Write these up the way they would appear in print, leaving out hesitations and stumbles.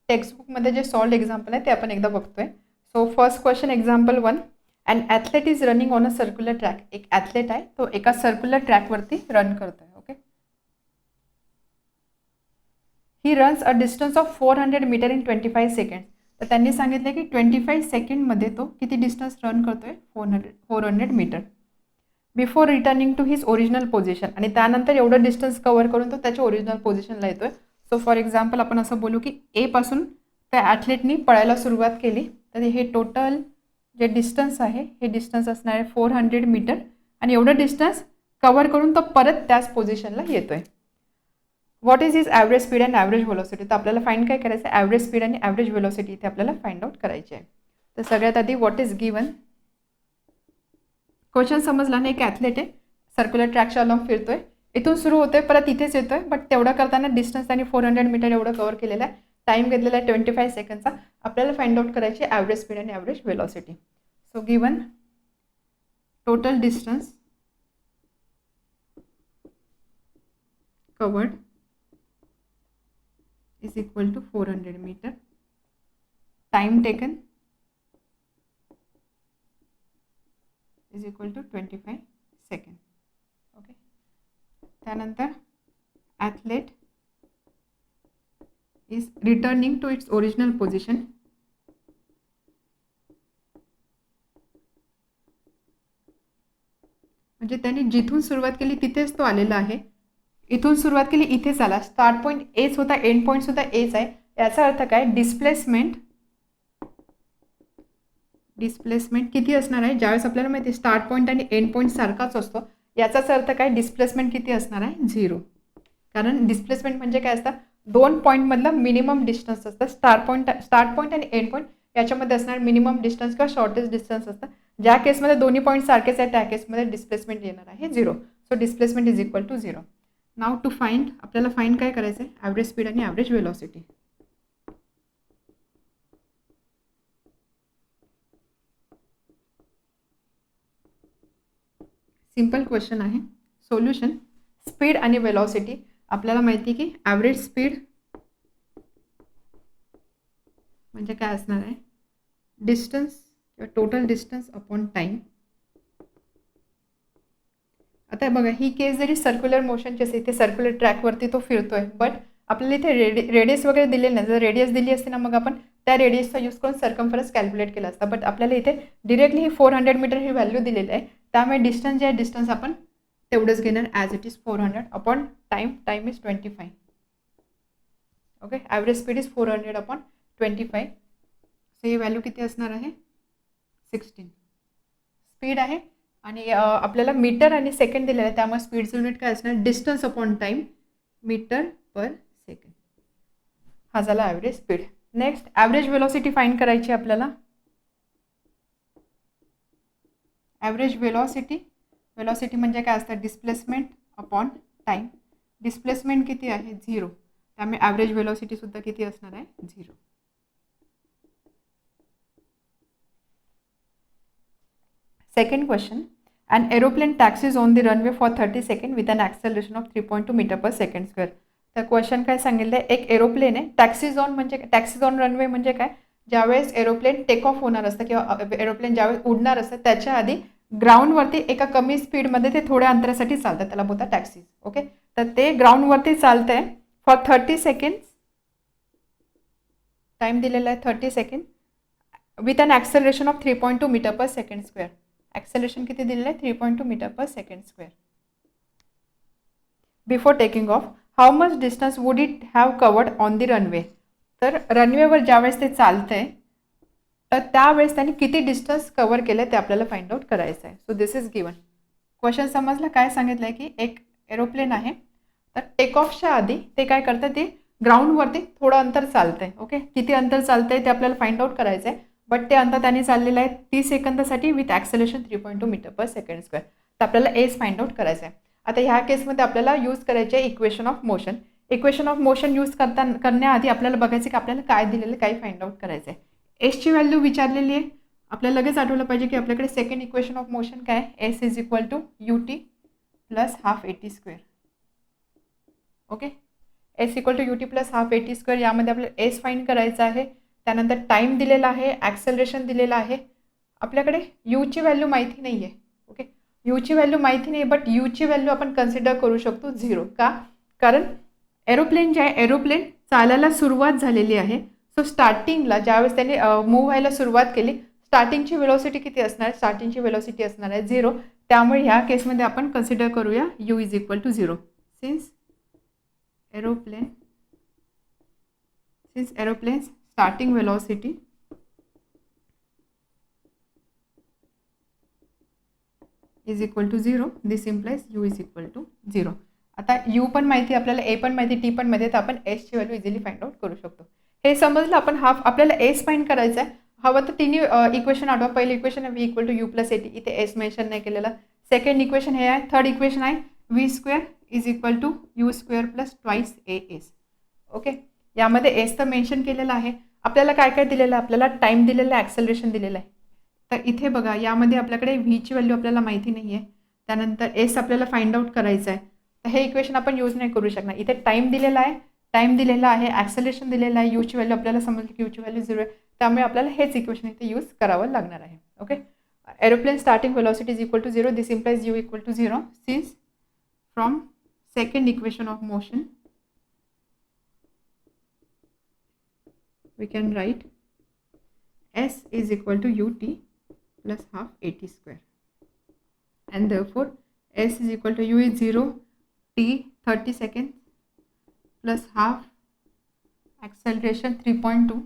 टेक्स्टबुकमध्ये जे solved example आहे ते आपण एकदा बघतोय. So first question example 1. And athlete is running on a circular track. एक ॲथलेट आहे, तो एका सर्क्युलर ट्रॅकवरती रन करतोय. Okay, he runs a distance of 400 metre in 25 second. तर त्यांनी सांगितलं की 25 सेकंडमध्ये तो किती डिस्टन्स रन करतोय, 400 metre. Before returning to his original position. आणि त्यानंतर एवढं डिस्टन्स कव्हर करून तो त्याच्या ओरिजिनल पोझिशनला येतोय. सो फॉर एक्झाम्पल आपण असं बोलू की ए पासून त्या ॲथलेटनी पळायला सुरुवात केली, तर हे टोटल जे डिस्टन्स आहे हे डिस्टन्स असणार आहे 400 मीटर. आणि एवढं डिस्टन्स कव्हर करून तो परत त्याच पोझिशनला येतोय. What is his average speed and average velocity. तर आपल्याला फाइंड काय करायचं आहे, ॲव्हरेज स्पीड आणि ॲव्हरेज व्हेलॉसिटी इथे आपल्याला फाइंड आउट करायची आहे. तर सगळ्यात आधी व्हॉट इज गिवन. क्वेश्चन समजला ना, एक ॲथलेट आहे, सर्क्युलर ट्रॅकच्या अलॉंग फिरतोय, इथून सुरू होतोय परत इथेच येतोय, बट तेवढं करताना डिस्टन्स त्यांनी 400 मीटर एवढं कव्हर केलेलं आहे. टाईम घेतलेला आहे 25 सेकंडचा. आपल्याला फाइंड आउट करायची ॲव्हरेज स्पीड आणि average velocity. So given total distance covered is equal to 400 meter. Time taken is equal to 25 seconds. Okay. त्यानंतर athlete is returning to its original position. म्हणजे त्याने जिथून सुरुवात केली तिथेच तो आलेला आहे. इथून सुरुवात केली इथेच आला. स्टार्ट पॉईंट एच होता, एंड पॉईंट सुद्धा एच आहे. याचा अर्थ काय, डिस्प्लेसमेंट किती असणार आहे. ज्यावेळेस आपल्याला माहिती आहे स्टार्ट पॉईंट आणि एंड पॉईंट सारखाच असतो, याचाच अर्थ काय, डिस्प्लेसमेंट किती असणार आहे, 0. कारण डिस्प्लेसमेंट म्हणजे काय असतं, दोन पॉईंटमधलं मिनिमम डिस्टन्स असतं. स्टार्ट पॉईंट आणि एंड पॉईंट याच्यामध्ये असणार मिनिमम डिस्टन्स किंवा शॉर्टेस्ट डिस्टन्स असतं. ज्या केसमध्ये दोन्ही पॉईंट सारखेच आहे त्या केसमध्ये डिस्प्लेसमेंट येणार आहे 0. So displacement is equal to 0. Now to find, आपल्याला फाइंड काय करायचं आहे, ॲव्हरेज स्पीड आणि ॲव्हरेज व्हेलॉसिटी. सिंपल क्वेश्चन आहे. सोल्युशन, स्पीड आणि वेलॉसिटी. आपल्याला माहिती की ॲव्हरेज स्पीड म्हणजे काय असणार आहे, डिस्टन्स किंवा टोटल डिस्टन्स अपॉन टाईम. आता बघा, ही केस जरी सर्क्युलर मोशनची असते, इथे सर्क्युलर ट्रॅकवरती तो फिरतोय, बट आपल्याला इथे रेडियस वगैरे दिलेली नाही. जर रेडियस दिली असते ना, मग आपण त्या रेडियसचा यूज करून सर्कम्फरन्स कॅल्क्युलेट केला असता. बट आपल्याला इथे डिरेक्टली ही 400 मीटर ही व्हॅल्यू दिलेली आहे. त्यामुळे डिस्टन्स जे आहे, डिस्टन्स आपण तेवढंच घेणार as it is 400 upon time is 25. Okay, average speed is 400 upon 25. So he value किती असणार आहे, 16. स्पीड आहे आणि आपल्याला मीटर आणि सेकंड दिलेलं आहे, त्यामुळे स्पीडचं युनिट काय असणार, distance upon time, metre per second. हा झाला average speed. Next average velocity find करायची आपल्याला. ॲव्हरेज व्हेलॉसिटी म्हणजे काय असतं, डिस्प्लेसमेंट अपॉन टाईम. डिस्प्लेसमेंट किती आहे, 0. त्यामुळे ॲव्हरेज व्हेलॉसिटी सुद्धा किती असणार आहे, 0. Second question, an aeroplane taxis on the runway for 30 seconds with an acceleration of 3.2 meter per second square. तर क्वेश्चन काय सांगितलंय, एक एरोप्लेन आहे, टॅक्सीज ऑन रनवे म्हणजे काय, ज्यावेळेस एरोप्लेन टेक ऑफ होणार असतं किंवा एरोप्लेन ज्यावेळेस उडणार असतं त्याच्या आधी ग्राउंडवरती एका कमी स्पीडमध्ये ते थोड्या अंतरासाठी चालतात, त्याला बोलतात टॅक्सीज. ओके, तर ते ग्राउंडवरती चालतंय फॉर 30 सेकंड्स. टाइम दिलेला आहे 30 second with an acceleration of 3.2 metre per second square. Acceleration किती दिलेलं आहे, 3.2 metre per second square. Before taking off, how much distance would it have covered on the runway. तर रनवेवर ज्यावेळेस ते चालतंय तर त्यावेळेस त्यांनी किती डिस्टन्स कव्हर केलं ते आपल्याला फाइंड आउट करायचं आहे. So this is given. Question समजलं, काय सांगितलं आहे की एक एरोप्लेन आहे, तर टेक ऑफच्या आधी ते काय करतं, ते ग्राउंडवरती थोडं अंतर चालतंय. ओके, किती अंतर चालतंय ते आपल्याला फाइंड आउट करायचं आहे. बट ते अंतर त्यांनी चाललेलं आहे 30 सेकंदासाठी with acceleration 3.2 metre per second square. तर आपल्याला एज फाइंड आउट करायचं आहे. आता ह्या केसमध्ये आपल्याला यूज करायचे equation of motion. Equation of motion use करण्याआधी आपल्याला बघायचं की आपल्याला काय दिलेलं, काय फाइंड आउट करायचं आहे. एसची व्हॅल्यू विचारलेली आहे, आपल्याला लगेच आठवलं पाहिजे की आपल्याकडे सेकंड इक्वेशन ऑफ मोशन काय आहे, S is equal to UT plus half AT square. Okay, S equal to U T plus half A T square, यामध्ये आपल्याला एस फाईंड करायचा आहे. त्यानंतर टाईम दिलेला आहे, ॲक्सेलरेशन दिलेलं आहे. आपल्याकडे यूची व्हॅल्यू माहिती नाही आहे. ओके, यूची व्हॅल्यू माहिती नाही, बट यूची व्हॅल्यू आपण कन्सिडर करू शकतो 0. का? कारण एरोप्लेन जे आहे, एरोप्लेन चालायला सुरुवात झालेली आहे. सो स्टार्टिंगला ज्यावेळेस त्याने मूव्ह व्हायला सुरुवात केली, स्टार्टिंगची वेलोसिटी किती असणार? स्टार्टिंगची वेलोसिटी असणार आहे 0. त्यामुळे ह्या केसमध्ये आपण कन्सिडर करूया U is equal to 0. Since aeroplane starting velocity is equal to 0, this implies U is equal to 0. आता यू पण माहिती आपल्याला, ए पण माहिती, टी पण माहिती, तर आपण एसची व्हॅल्यू इझिली फाइंड आउट करू शकतो. हे समजलं. आपण हाफ आपल्याला एस फाइंड करायचा आहे. हवं तर तिन्ही इक्वेशन आठवा. पहिलं इक्वेशन आहे V equal to U plus A T, इथे एस मेन्शन नाही केलेलं. सेकंड इक्वेशन हे आहे. थर्ड इक्वेशन आहे V square is equal to you square plus twice A S. Okay, यामध्ये एस तर मेन्शन केलेलं आहे. आपल्याला काय काय दिलेलं आहे? आपल्याला टाईम दिलेलं आहे, ॲक्सेलरेशन दिलेलं आहे. तर इथे बघा, यामध्ये आपल्याकडे व्हीची व्हॅल्यू आपल्याला माहिती नाही आहे. त्यानंतर एस आपल्याला फाइंड आउट करायचं आहे. तर हे इक्वेशन आपण यूज नाही करू शकणार. इथे टाईम दिलेला आहे, ॲक्सेलरेशन दिलेलं आहे, यूची व्हॅल्यू आपल्याला समजली की यूची व्हॅल्यू 0 आहे. त्यामुळे आपल्याला हेच इक्वेशन इथे यूज करावं लागणार आहे. Okay, aeroplane starting velocity is equal to 0, this implies U equal to 0. Since from second equation of motion we can write s is equal to ut plus half at square, and therefore s is equal to u is 0, t 30 seconds plus half acceleration 3.2,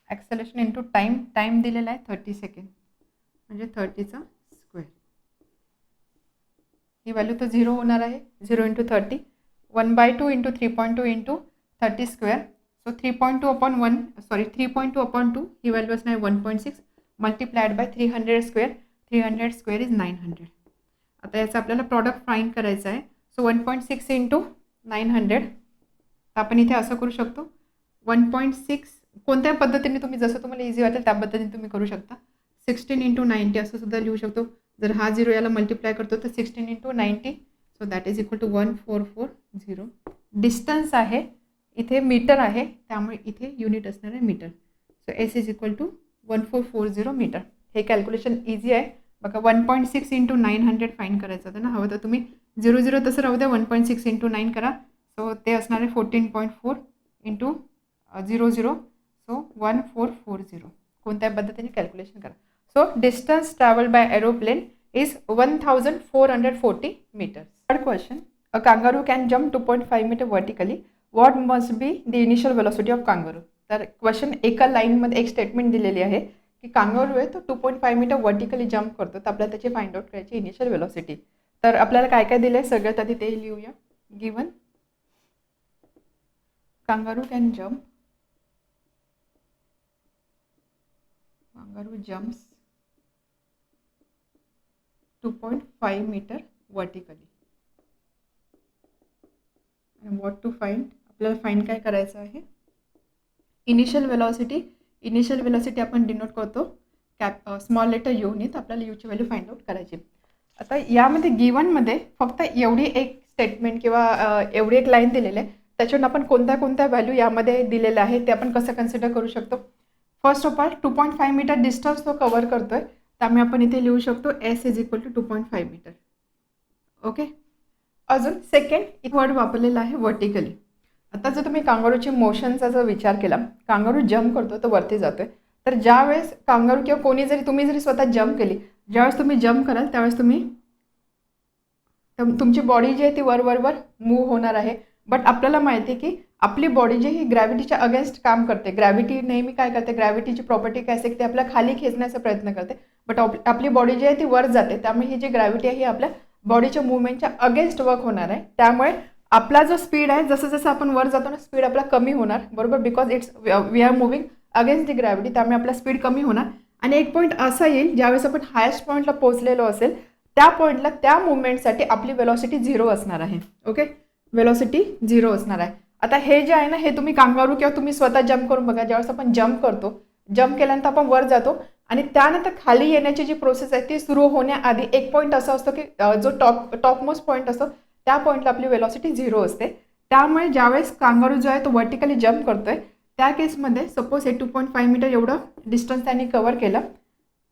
acceleration into time दिलेला आहे 30 second, म्हणजे 30चा square. ही value तर 0 होणार आहे. 0 into 30, 1/2 into 3.2 into 30 square. So 3.2 upon 2 ही value असणार 1.6 multiplied by 300 square. 300 square is 900. आता याचं आपल्याला प्रॉडक्ट फाइंड करायचं आहे. So 1.6 into 900. तर आपण इथे असं करू शकतो, 1.6 कोणत्या पद्धतीने तुम्ही जसं तुम्हाला इझी वाटेल त्या पद्धतीने तुम्ही करू शकता. 16 इंटू 90 असं सुद्धा लिहू शकतो. जर हा 0 याला मल्टिप्लाय करतो तर 16 into 90, so that is equal to 1440. Distance आहे, इथे मीटर आहे, त्यामुळे इथे युनिट असणार आहे metre. So S is equal to 1440 metre. हे कॅल्क्युलेशन इझी आहे बघा. 1.6 इंटू 900 फाईन करायचं होतं ना. हवं तर तुम्ही 0 तसं राहू द्या, 1.6 इंटू 9 करा. सो ते असणार आहे 14.4 इंटू 00, सो 1440. कोणत्या पद्धतीने कॅल्क्युलेशन करा. So distance travel by aeroplane is 1440 meters. Third question, a kangaroo can jump 2.5 meter vertically. What must be the initial velocity of kangaroo? तर क्वेश्चन एका लाईनमध्ये एक स्टेटमेंट दिलेली आहे की कांगारू आहे तो 2.5 मीटर वर्टिकली जम्प करतो, तर आपल्याला त्याची फाइंड आउट करायची इनिशियल वेलोसिटी. तर आपल्याला काय काय दिलं आहे सगळ्यात आधी ते लिहूया. Given kangaroo can jump, kangaroo jumps 2.5 meter vertically. And what to find? आपल्याला फाइंड काय करायचं आहे? Initial velocity. इनिशियल वेलोसिटी आपण डिनोट करतो स्मॉल लेटर यूने, तर आपल्याला यूची व्हॅल्यू फाइंड आउट करायची. आता यामध्ये गिवनमध्ये फक्त एवढी एक स्टेटमेंट किंवा एवढी एक लाईन दिलेली आहे, त्याच्यावर आपण कोणत्या व्हॅल्यू यामध्ये दिलेल्या आहे ते आपण कसं कन्सिडर करू शकतो. First of all 2.5 metre distance तो कव्हर करतोय, त्यामुळे आपण इथे लिहू शकतो S is equal to 2.5 metre. Okay, अजून सेकंड वर्ड वापरलेला आहे वर्टिकली. आता जर तुम्ही कांगारूची मोशनचा जर विचार केला, कांगारू जम्प करतो तो वरती जातोय, तर ज्यावेळेस कांगारू किंवा कोणी जरी तुम्ही जरी स्वतः जम्प केली, ज्यावेळेस तुम्ही जम्प कराल त्यावेळेस तुमची बॉडी जी आहे ती वर मूव्ह होणार आहे. बट आपल्याला माहिती आहे की आपली बॉडी जी ही ग्रॅव्हिटीच्या अगेन्स्ट काम करते. ग्रॅव्हिटी नेहमी काय करते, ग्रॅव्हिटीची प्रॉपर्टी काय असते की ते आपल्या खाली खेचण्याचा प्रयत्न करते, बट आपली बॉडी जी आहे ती वर जाते. त्यामुळे ही जी ग्रॅव्हिटी आहे ही आपल्या बॉडीच्या मुवमेंटच्या अगेन्स्ट वर्क होणार आहे. त्यामुळे आपला जो स्पीड आहे, जसं जसं आपण वर जातो ना स्पीड आपला कमी होणार, बरोबर, because we are moving against the gravity, त्यामुळे आपला स्पीड कमी होणार. आणि एक पॉईंट असा येईल ज्यावेळेस आपण हायेस्ट पॉईंटला पोहोचलेलो असेल, त्या पॉईंटला त्या मुवमेंटसाठी आपली वेलॉसिटी 0 असणार आहे. ओके, वेलॉसिटी 0 असणार आहे. आता हे जे आहे ना, हे तुम्ही कांगारू किंवा तुम्ही स्वतः जम्प करून बघा. ज्यावेळेस आपण जम्प करतो, जम्प केल्यानंतर आपण वर जातो आणि त्यानंतर खाली येण्याची जी प्रोसेस आहे ती सुरू होण्याआधी एक पॉईंट असा असतो की जो टॉपमोस्ट पॉईंट असतो त्या पॉईंटला आपली वेलॉसिटी 0 असते. त्यामुळे ज्यावेळेस कांगारू जो आहे तो व्हर्टिकली जम्प करतोय त्या केसमध्ये सपोज हे 2.5 मीटर एवढं डिस्टन्स त्यांनी कव्हर केलं.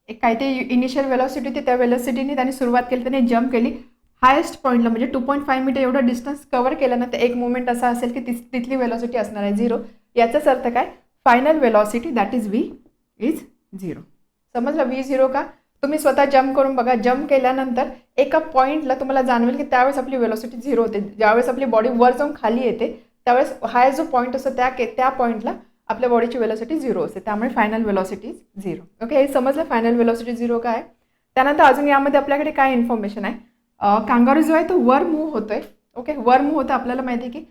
एक काय ते इनिशियल वेलॉसिटी होती, त्या वेलॉसिटीने त्यांनी सुरुवात केली, त्यांनी जम्प केली हायेस्ट पॉईंटला, म्हणजे 2.5 मीटर एवढं डिस्टन्स कव्हर केलं ना, तर एक मोमेंट असा असेल की तिथली वेलॉसिटी असणार आहे 0. याचाच अर्थ काय, final velocity that is V is 0. समजलं V0 का? तुम्ही स्वतः जम्प करून बघा. जम्प केल्यानंतर एका पॉईंटला तुम्हाला जाणवेल की त्यावेळेस आपली वेलॉसिटी 0 होते. ज्यावेळेस आपली बॉडी वर जाऊन खाली येते त्यावेळेस हा जो पॉईंट असतो त्या पॉईंटला आपल्या बॉडीची वेलॉसिटी 0 असते. त्यामुळे फायनल वेलॉसिटी 0. ओके, हे समजलं फायनल वेलॉसिटी 0 काय. त्यानंतर अजून यामध्ये आपल्याकडे काय इन्फॉर्मेशन आहे. कांगारू जो आहे तो वर मूव्ह होतोय. ओके, वर मूव्ह होतं. आपल्याला माहिती आहे की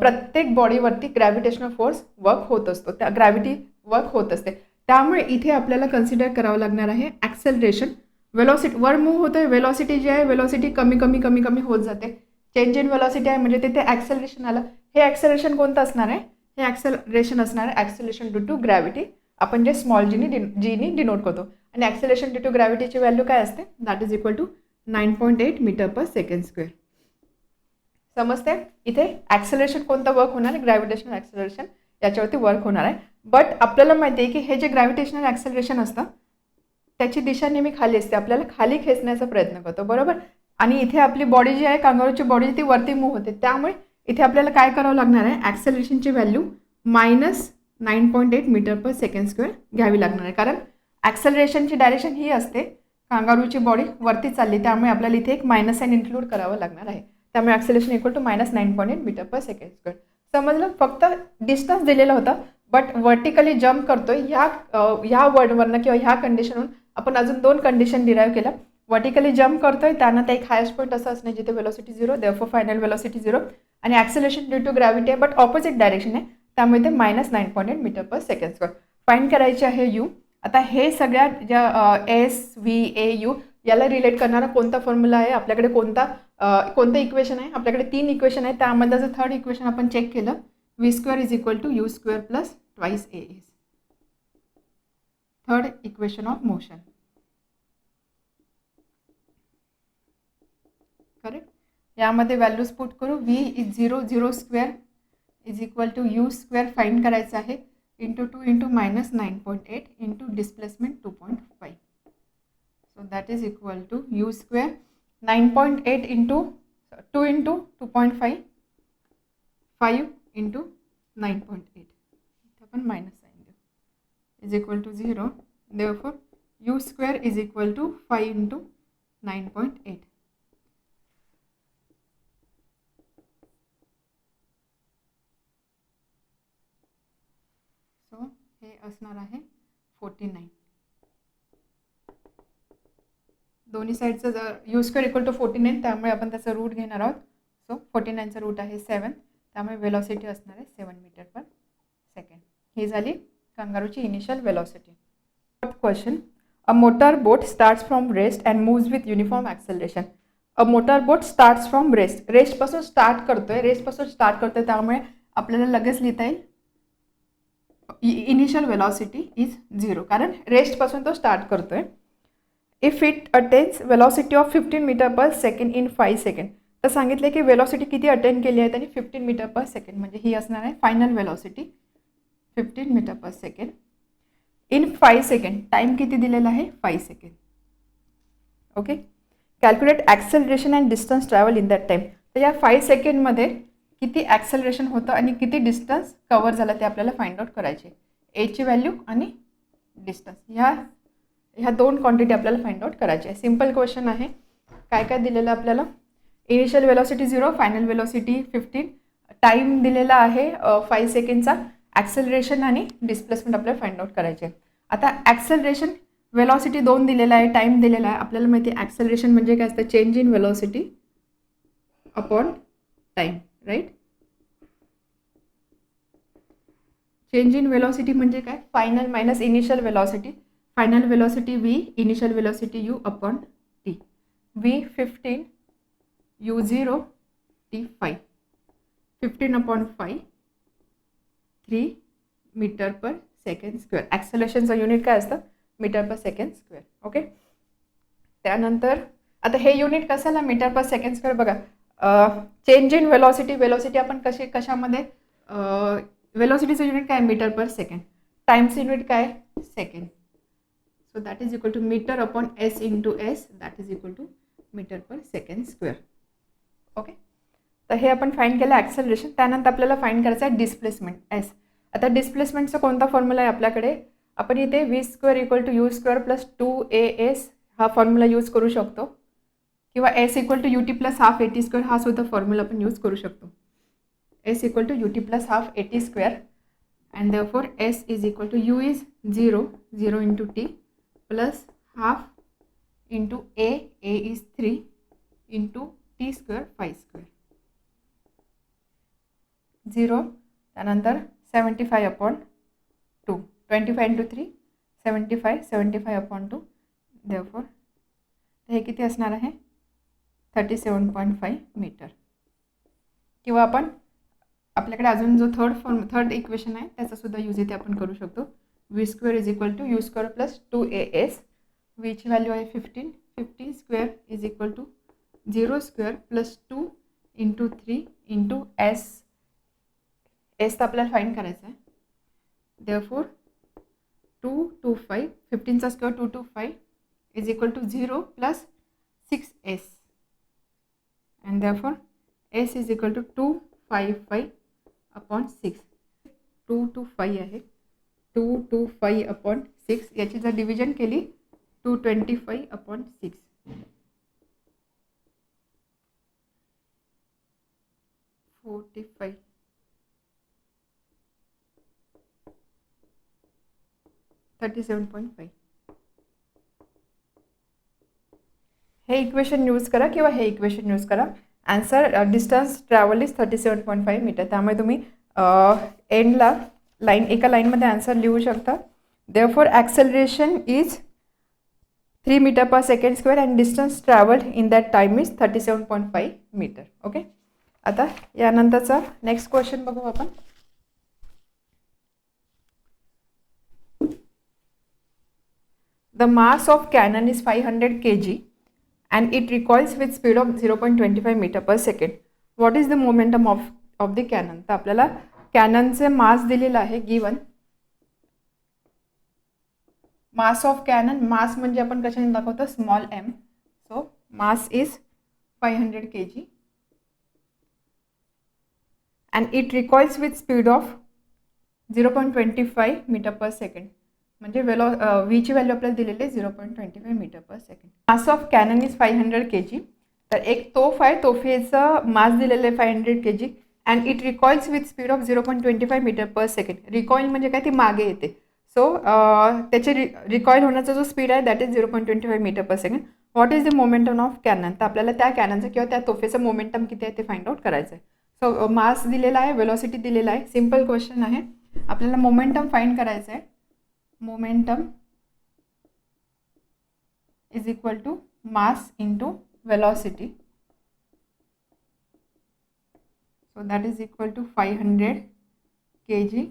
प्रत्येक बॉडीवरती ग्रॅव्हिटेशनल फोर्स वर्क होत असतो, त्या ग्रॅव्हिटी वर्क होत असते. त्यामुळे इथे आपल्याला कन्सिडर करावं लागणार आहे ॲक्सेलरेशन. वेलॉसिटी वर मूव्ह होतोय, वेलॉसिटी जी आहे वेलॉसिटी कमी कमी कमी कमी होत जाते. चेंज इन वेलॉसिटी आहे म्हणजे तिथे ॲक्सेलरेशन आलं. हे ॲक्सेलरेशन कोणतं असणार आहे, हे ॲक्सेलरेशन असणार आहे ॲक्सेलरेशन ड्यू टू ग्रॅव्हिटी. आपण जे स्मॉल जीनी डिनोट करतो. आणि ॲक्सेलरेशन ड्यू टू ग्रॅव्हिटीची व्हॅल्यू काय असते, that is equal to 9.8 metre per second square. समजते. इथे ॲक्सेलरेशन कोणतं वर्क होणार आहे, ग्रॅव्हिटेशनल ॲक्सेलरेशन याच्यावरती वर्क होणार आहे. बट आपल्याला माहिती आहे की हे जे ग्रॅव्हिटेशनल ॲक्सेलरेशन असतं त्याची दिशा नेहमी खाली असते, आपल्याला खाली खेचण्याचा प्रयत्न करतो, बरोबर. आणि इथे आपली बॉडी जी आहे कांगारूची बॉडी ती वरती मूव्ह होते. त्यामुळे इथे आपल्याला काय करावं लागणार आहे, ॲक्सेलरेशनची value -9.8 metre per second square घ्यावी लागणार आहे. कारण ॲक्सेलरेशनची डायरेक्शन ही असते, कांगारूची बॉडी वरती चालली, त्यामुळे आपल्याला इथे एक मायनस साइन इन्क्लूड करावं लागणार आहे. त्यामुळे acceleration equal to -9.8 metre per second square. समजलं. फक्त डिस्टन्स दिलेलं होतं बट व्हर्टिकली जम्प करतोय ह्या वर्डवरनं किंवा ह्या कंडिशनवरून आपण अजून 2 कंडिशन डिराईव्ह केल्या. व्हर्टिकली जम्प करतोय त्यानंतर एक हायस्ट पॉईंट असं असणे जिथे वेलॉसिटी 0, देअरफॉर फायनल वेलॉसिटी 0. आणि ॲक्सेलरेशन ड्यू टू ग्रॅव्हिटी आहे बट ऑपोजिट डायरेक्शन आहे, त्यामुळे ते -9.8 metre per second square. Find करायचे आहे U. आता हे सगळ्या ज्या SVAU याला रिलेट करणारा कोणता फॉर्म्युला आहे, आपल्याकडे कोणतं इक्वेशन आहे, आपल्याकडे 3 इक्वेशन आहे. त्यामध्ये जर थर्ड इक्वेशन आपण चेक केलं, V² is equal to U² plus twice A is third equation of motion. Correct. यामध्ये व्हॅल्यूज पुट करू. V is 0 is equal to U² find करायचं आहे into 2 into -9.8 into displacement 2.5. So that is equal to U² 9.8 into 2 into 2.5 5 into 9.8 upon minus sign देऊ is equal to 0. Therefore U² is equal to 5 into 9.8. So हे असणार आहे 49. दोन्ही साईडचं जर U² equal to 49 त्यामुळे आपण त्याचा रूट घेणार आहोत. सो 49चा रूट आहे 7, त्यामुळे वेलॉसिटी असणार आहे 7 मीटर पर सेकंड. ही झाली कांगारूची initial velocity. Question. A motor boat starts from rest and moves with uniform acceleration. A motor boat starts from रेस्टपासून स्टार्ट करतोय त्यामुळे आपल्याला लगेच लिहिता येईल इनिशियल वेलॉसिटी इज 0, कारण रेस्टपासून तो स्टार्ट करतोय. If it attains velocity of 15 metre per second in 5 second. तर सांगितले की वेलॉसिटी किती अटेन केली आहे त्यांनी, 15 मीटर पर सेकंड, म्हणजे ही असणार आहे final velocity 15 metre per second in 5 second. Time किती दिलेला आहे, 5 second. Okay. Calculate acceleration and distance travel in that time. तर या 5 सेकंडमध्ये किती ॲक्सेलरेशन होतं आणि किती डिस्टन्स कव्हर झालं ते आपल्याला फाइंड आउट करायचे. एची व्हॅल्यू आणि डिस्टन्स ह्या 2 क्वांटिटी आपल्याला फाइंड आउट करायची आहे. सिम्पल क्वेश्चन आहे. काय काय दिलेलं आपल्याला, initial velocity 0, final velocity 15, time दिलेला आहे 5 सेकंडचा, ॲक्सेलरेशन आणि डिस्प्लेसमेंट आपल्याला फाइंड आउट करायचे आहे. आता ॲक्सेलरेशन वेलॉसिटी 2 दिलेला आहे, टाईम दिलेला आहे. आपल्याला माहिती आहे ॲक्सेलरेशन म्हणजे काय असतं, change in velocity upon time, right. Change in velocity म्हणजे काय, final minus initial velocity. Final velocity V, initial velocity U upon T. V 15, U0, T 5. 15 अपॉन 5 3 मीटर पर सेकंड स्क्वेअर. ॲक्सेलरेशनचं युनिट काय असतं, metre per second square. Okay. त्यानंतर आता हे unit कशाला मीटर पर सेकंड स्क्वेअर बघा, चेंज इन वेलॉसिटी, वेलॉसिटी आपण कशामध्ये, वेलॉसिटीचं युनिट काय, मीटर पर सेकंड. टाइमचं युनिट काय, second. So that is equal to metre upon s into s, that is equal to metre per second square. Okay, तर हे आपण फाईंड केलं ॲक्सेलरेशन. त्यानंतर आपल्याला फाईंड करायचं आहे डिस्प्लेसमेंट एस. आता डिस्प्लेसमेंटचा कोणता फॉर्म्युला आहे आपल्याकडे, आपण इथे v square equal to you square plus 2as हा फॉर्म्युला यूज करू शकतो, किंवा s equal to U T plus half a t square हा सुद्धा फॉर्म्युला आपण यूज करू शकतो. S equal to U T plus half a t square, and therefore s is equal to u is 0 into t plus half into a is 3 into t square 5 square 0, त्यानंतर 75 upon 2, 25 into 3 75 upon 2, therefore हे किती असणार आहे, 37.5 metre. किंवा आपण आपल्याकडे अजून जो थर्ड इक्वेशन आहे त्याचासुद्धा यूज इथे आपण करू शकतो. V square is equal to you square plus 2as, व्हीची व्हॅल्यू आहे 15 square is equal to 0 square plus 2 into 3 into S. S तर आपल्याला फाईंड करायचं आहे. देअरफॉर 225, 15चा square 225 is equal to 0 plus 6s, and therefore s is equal to 255 upon 6. 225 आहे, 225 upon 6, याची जर डिव्हिजन केली 225 upon 6, 45, 37.5. हे इक्वेशन यूज करा किंवा हे इक्वेशन यूज करा. Answer distance travel is 37.5 metre. त्यामुळे तुम्ही एंडला एका लाईनमध्ये आन्सर लिहू शकता. Therefore acceleration is 3 metre per second square and distance travelled in that time is 37.5 metre. Okay, आता यानंतरचा नेक्स्ट क्वेश्चन बघू आपण. The mass of cannon is 500 kg and it recoils with speed of 0.25 meter per second. What is the momentum of the cannon? तर आपल्याला कॅननचे मास दिलेला आहे, given mass of canon. मास म्हणजे आपण कशाने दाखवतो, small m. So mass is 500 kg and it recoils with speed of 0.25 meter per second. म्हणजे व्हीची value आपल्याला दिलेली आहे 0.25 metre per second. Mass of cannon is 500 kg. तर एक तोफ आहे, तोफेचं मास दिलेलं आहे 500 kg and it recoils with speed of 0.25 metre per second. Recoil म्हणजे काय, ती मागे येते. सो त्याचे रिकॉईल होण्याचा जो स्पीड आहे that is 0.25 metre per second. What is the momentum of cannon? तर आपल्याला त्या कॅननचं किंवा त्या तोफेचं मोमेंटम किती आहे ते फाइंड आउट करायचं आहे. सो मास दिलेला आहे, वेलॉसिटी दिलेला आहे, सिम्पल क्वेश्चन आहे. आपल्याला मोमेंटम फाइंड करायचं आहे. Momentum is equal to mass into velocity. So that is equal to 500 kg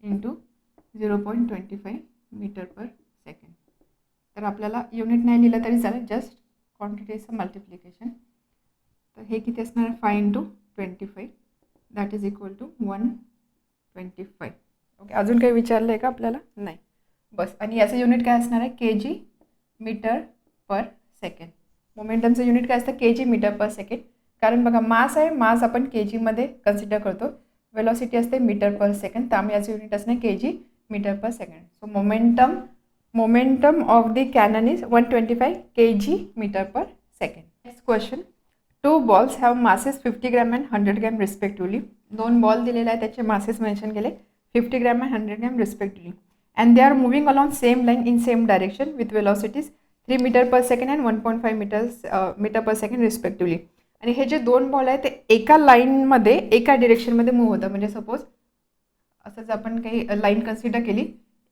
into 0.25 meter per second. तर आपल्याला युनिट नाही लिहिलं तरी चालेल, जस्ट क्वांटिटीचं मल्टिप्लिकेशन. तर हे किती असणार आहे, 5 into 25 that is equal to 125. Okay, अजून काही विचारलं आहे का आपल्याला? नाही, बस. आणि याचं युनिट काय असणार आहे, kg metre per second. मोमेंटमचं unit काय असतं, kg मीटर पर सेकंड. कारण बघा मास आहे, मास आपण kgमध्ये कन्सिडर करतो, वेलॉसिटी असते मीटर पर सेकंड, त्यामुळे याचं युनिट असणार kg metre per second. So momentum of the cannon is 125 kg metre per second. Next question. 2 balls have masses 50 gram and 100 gram respectively. 2 ball दिलेले आहे, त्याचे मासेस मेन्शन केले 50 gram and 100 gram respectively. And they are moving along same line in same direction with velocities 3 meter per second and 1.5 meter per second respectively. आणि हे जे 2 ball आहे ते एका लाईनमध्ये एका डिरेक्शनमध्ये मूव्ह होतं. म्हणजे सपोज असंच आपण काही लाईन कन्सिडर केली,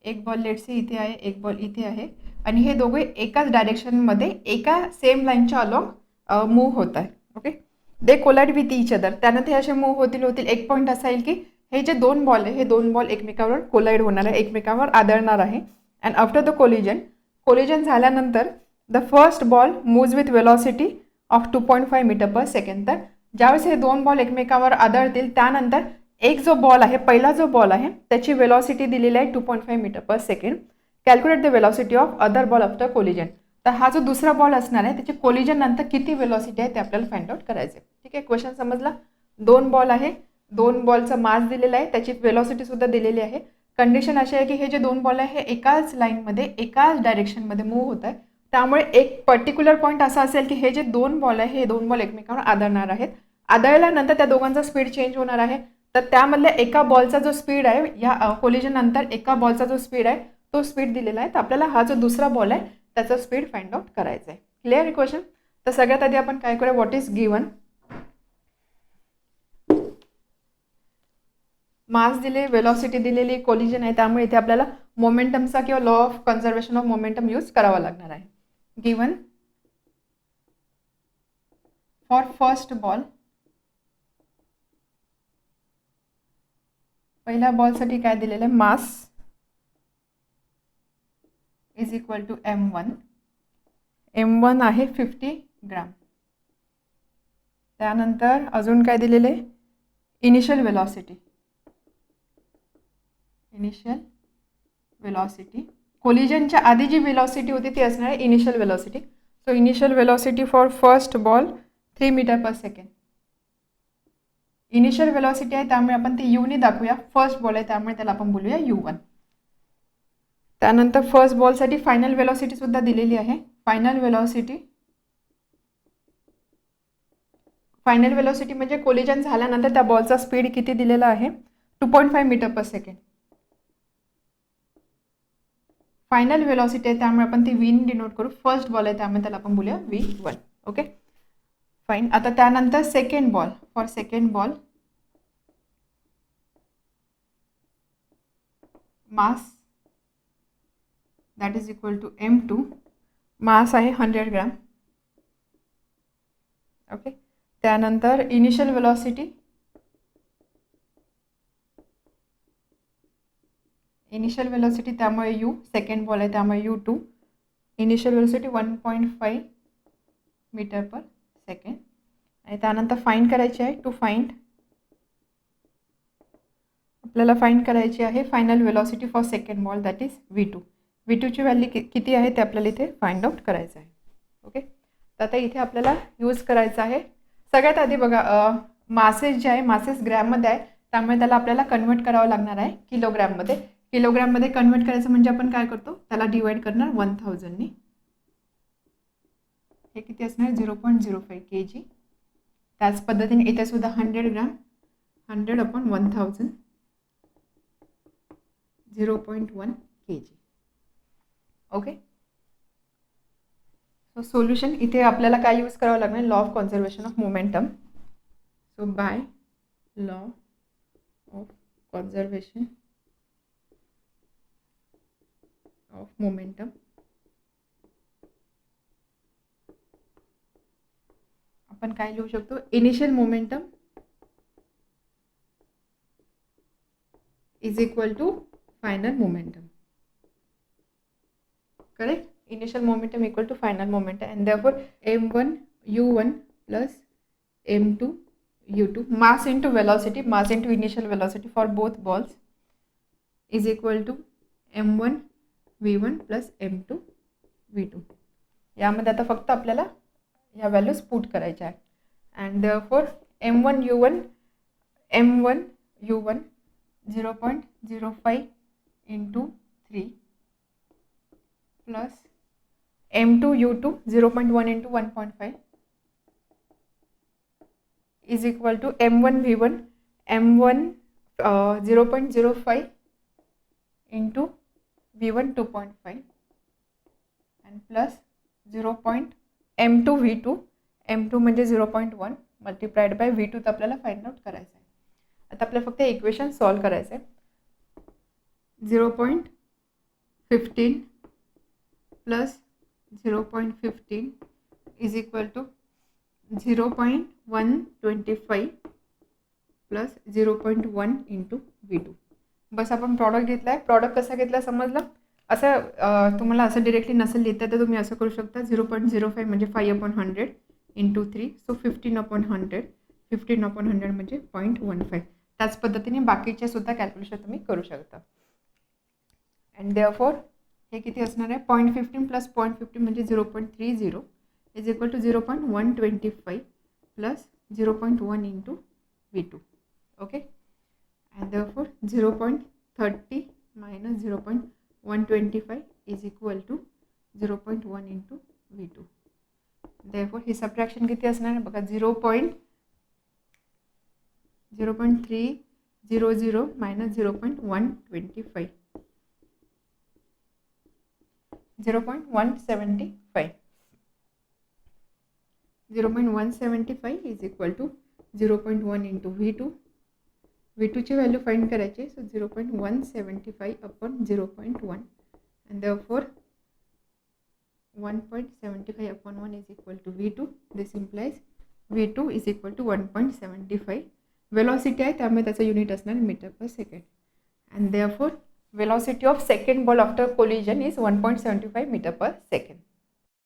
एक बॉल लेट्स से इथे आहे, एक बॉल इथे आहे, आणि हे दोघे एकाच डायरेक्शनमध्ये एका सेम लाईनच्या अलॉंग मूव्ह होत आहे. Okay, they collide with each other. त्यानंतर हे असे मूव्ह होतील. एक पॉईंट असा येईल की हे जे 2 बॉल आहे, हे 2 बॉल एकमेकावर कोलाइड होणार आहे, एकमेकावर आदळणार आहे. अँड आफ्टर द कोलिजन झाल्यानंतर the first ball moves with velocity of 2.5 metre per second. तर ज्यावेळेस हे दोन बॉल एकमेकावर आदळतील त्यानंतर एक जो बॉल आहे, पहिला जो बॉल आहे त्याची वेलॉसिटी दिलेली आहे 2.5 metre per second. Calculate the velocity of other ball after collision. तर हा जो दुसरा बॉल असणार आहे त्याची कोलिजन नंतर किती वेलॉसिटी आहे ते आपल्याला फाइंड आउट करायचे. ठीक आहे, क्वेश्चन समजला. दोन बॉल आहे, दोन बॉलचा मास दिलेला आहे, त्याची वेलॉसिटी सुद्धा दिलेली आहे. कंडिशन अशी आहे की हे जे दोन बॉल आहे हे एकाच लाईनमध्ये एकाच डायरेक्शनमध्ये मूव्ह होत आहे. त्यामुळे एक पर्टिक्युलर पॉईंट असा असेल की हे जे दोन बॉल आहे हे दोन बॉल एकमेकांवर आदळणार आहेत. आदळल्यानंतर त्या दोघांचा स्पीड चेंज होणार आहे. तर त्यामधल्या एका बॉलचा जो स्पीड आहे, या कोलिजन नंतर एका बॉलचा जो स्पीड आहे तो स्पीड दिलेला आहे. तर आपल्याला हा जो दुसरा बॉल आहे त्याचा स्पीड फाइंड आउट करायचा आहे. Clear equation. तर सगळ्यात आधी आपण काय करूया, व्हॉट इज गिवन, मास दिले, वेलॉसिटी दिलेली, कोलिजन आहे, त्यामुळे इथे आपल्याला मोमेंटमचा किंवा law of conservation of momentum use करावा लागणार आहे. गिवन फॉर फर्स्ट बॉल, पहिल्या बॉलसाठी काय दिलेलं आहे, mass is equal to m1. m1 आहे 50 ग्राम. त्यानंतर अजून काय दिलेलं आहे, इनिशियल वेलॉसिटी. इनिशियल वेलॉसिटी कोलिजनच्या आधी जी वेलॉसिटी होती ती असणार आहे initial velocity. So initial velocity for first ball 3 metre per second. Initial velocity आहे त्यामुळे आपण ती यूने दाखवूया. फर्स्ट बॉल आहे त्यामुळे त्याला आपण बोलूया u1. त्यानंतर फर्स्ट बॉलसाठी फायनल वेलॉसिटी सुद्धा दिलेली आहे. फायनल वेलॉसिटी म्हणजे कोलिजन झाल्यानंतर त्या बॉलचा स्पीड किती दिलेला आहे, 2.5 metre per second. Final velocity आहे त्यामुळे आपण ती व्हीने डिनोट करू. फर्स्ट बॉल आहे त्यामुळे त्याला आपण बोलूया v1. Okay fine. आता त्यानंतर second ball, for second ball mass that is equal to m2. Mass आहे 100 ग्राम. ओके. त्यानंतर इनिशियल वेलॉसिटी, त्यामुळे u. सेकंड बॉल आहे त्यामुळे u2. Initial velocity 1.5 metre per second. आणि त्यानंतर फाइंड करायची आहे. टू फाइंड आपल्याला फाइंड करायची आहे final velocity for second ball that is v2. v2ची व्हॅल्यू किती आहे ते आपल्याला इथे फाइंड आउट करायचं आहे. ओके. तर आता इथे आपल्याला यूज करायचं आहे. सगळ्यात आधी बघा, मासेस जे आहे, मासेस ग्रॅममध्ये आहे त्यामुळे त्याला आपल्याला कन्वर्ट करावं लागणार आहे किलोग्रॅममध्ये. किलोग्रॅममध्ये कन्वर्ट करायचं म्हणजे आपण काय करतो, त्याला डिवाइड करणार 1000ने. हे किती असणार, 0.05 kg. त्याच पद्धतीने इथे सुद्धा 100 gram, 100/1000, 0.1 kg. Okay. So solution इथे आपल्याला काय यूज करावं लागणार, law of conservation of momentum. So by law of conservation of momentum आपण काय लिहू शकतो, initial momentum is equal to final momentum. Correct. Initial momentum equal to final momentum and therefore m1 u1 plus m2 u2, mass into velocity, mass into initial velocity for both balls is equal to m1 v1 plus m2 v2. यामध्ये आता फक्त आपल्याला या values put करायच्या आहेत. and therefore m1 u1 0.05 into 3 plus m2 u2 0.1 into 1.5 is equal to m1 v1 0.05 into v1 2.5 and plus m2 v2 m2 म्हणजे 0.1 multiplied by v2 तर आपल्याला फाइंड आउट करायचं आहे. आता आपल्याला फक्त इक्वेशन सॉल्व करायचं आहे. 0.15 plus 0.15 is equal to 0.125 plus 0.1 into v2. बस आपण प्रॉडक्ट घेतला आहे. प्रॉडक्ट कसा घेतला समजलं. असं तुम्हाला असं डिरेक्टली नसेल लिहिता तर तुम्ही असं करू शकता. 0.05 म्हणजे 5/100 into 3, सो 15/100 15/100 म्हणजे 0.15. त्याच पद्धतीने बाकीचे सुद्धा कॅल्क्युलेशन तुम्ही करू शकता. अँड देअरफॉर हे किती असणार आहे, 0.15 प्लस 0.15 म्हणजे 0.30 is equal to 0.125 plus 0.1 into V2. Okay. And therefore 0.30 minus 0.125 is equal to 0.1 into V2. Therefore ही सबट्रॅक्शन किती असणार आहे बघा, 0.300 minus 0.125 0.175. 0.175 is equal to 0.1 into V2. V2ची व्हॅल्यू फाइंड करायची. So 0.175 upon 0.1 and therefore 1.75 upon 1 is equal to V2. This implies V2 is equal to 1.75. Velocity आहे त्यामुळे त्याचं युनिट असणार metre per second. And therefore velocity of second ball after collision is 1.75 meter per second.